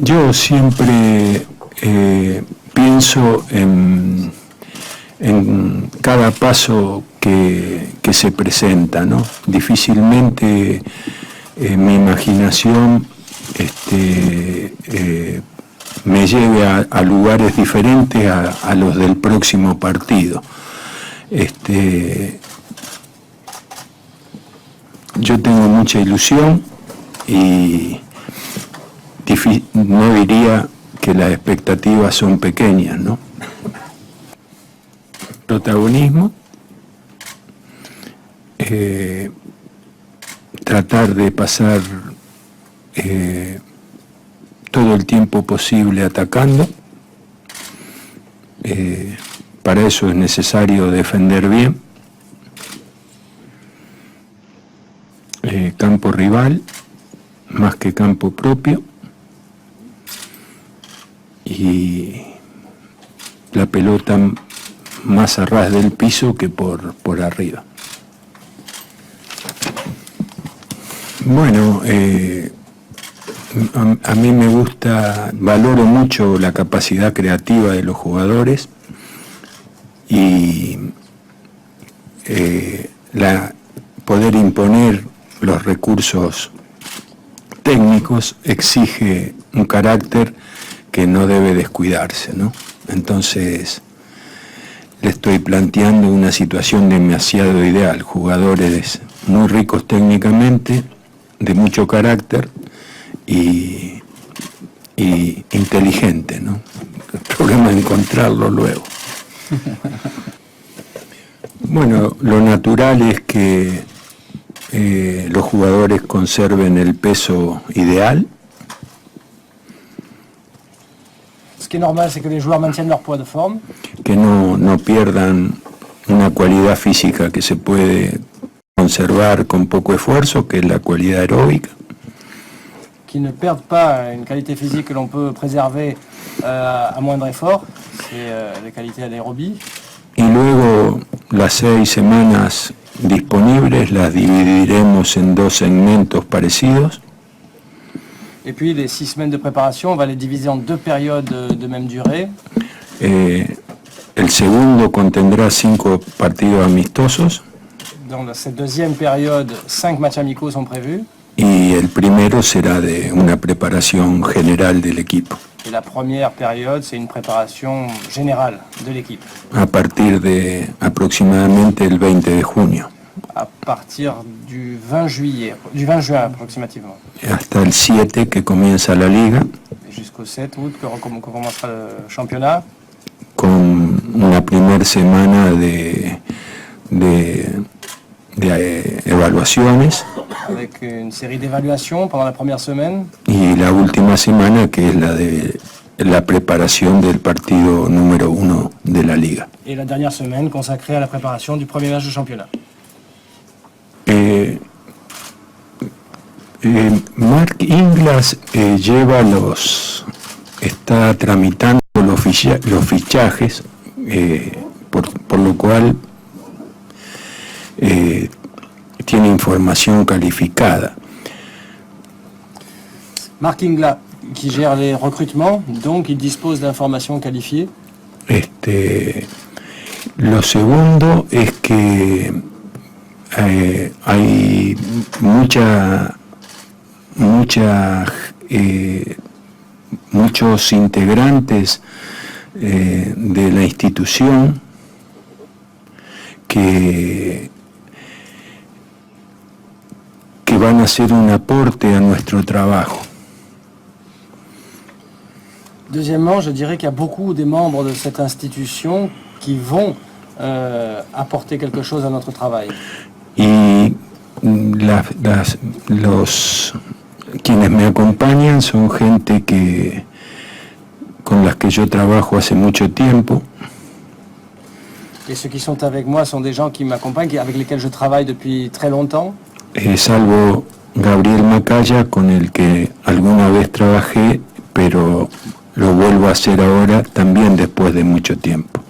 Yo siempre pienso en cada paso que se presenta, ¿no? Difícilmente mi imaginación me lleve a lugares diferentes a los del próximo partido. Yo tengo mucha ilusión y no diría que las expectativas son pequeñas, ¿no? Protagonismo, tratar de pasar todo el tiempo posible atacando. Para eso es necesario defender bien. Campo rival, más que campo propio. Y la pelota más a ras del piso que por arriba. Bueno, a mí me gusta, valoro mucho la capacidad creativa de los jugadores y poder imponer los recursos técnicos exige un carácter que no debe descuidarse, ¿no? Entonces, le estoy planteando una situación demasiado ideal, jugadores muy ricos técnicamente, de mucho carácter y inteligente, ¿no? El problema es encontrarlo luego. Bueno, lo natural es que los jugadores conserven el peso ideal. Ce qui est normal, c'est que les joueurs maintiennent leur poids de forme. Que no pierdan una cualidad física que se puede conservar con poco esfuerzo, que es la cualidad aeróbica. Qui ne perdent pas une qualité physique que l'on peut préserver à moindre effort, c'est la qualité anaérobie. Y luego las 6 semanas disponibles las dividiremos en 2 segmentos parecidos. Et puis les 6 semaines de préparation, on va les diviser en 2 périodes de même durée. El segundo contendrá 5 partidos amistosos. Dans cette deuxième période, 5 matchs amicaux sont prévus. Y el primero será de una preparación general del equipo. Et la première période, c'est une préparation générale de l'équipe. A partir de aproximadamente el 20 de junio. À partir du 20 juin approximativement. Hasta el 7 que comienza la liga. Et jusqu'au 7 août que commencera le championnat. Con una primera semana de evaluaciones. Avec une série d'évaluations pendant la première semaine. Y la última semana que es la de la preparación del partido número 1 de la liga. Et la dernière semaine consacrée à la préparation du premier match de championnat. Mark Inglas está tramitando los fichajes, por lo cual tiene información calificada. Mark Inglas, qui gère les recrutements, donc il dispose d'informations qualifiées. Lo segundo es que hay muchos integrantes de la institución que van a hacer un aporte a nuestro trabajo. Deuxièmement, je dirais qu'il y a beaucoup des membres de cette institution qui vont apporter quelque chose à notre travail. Y quienes me acompañan son gente con las que yo trabajo hace mucho tiempo. Et ceux qui sont avec moi sont des gens qui m'accompagnent, avec lesquels je travaille depuis très longtemps. Salvo Gabriel Macaya, con el que alguna vez trabajé, pero lo vuelvo a hacer ahora también después de mucho tiempo.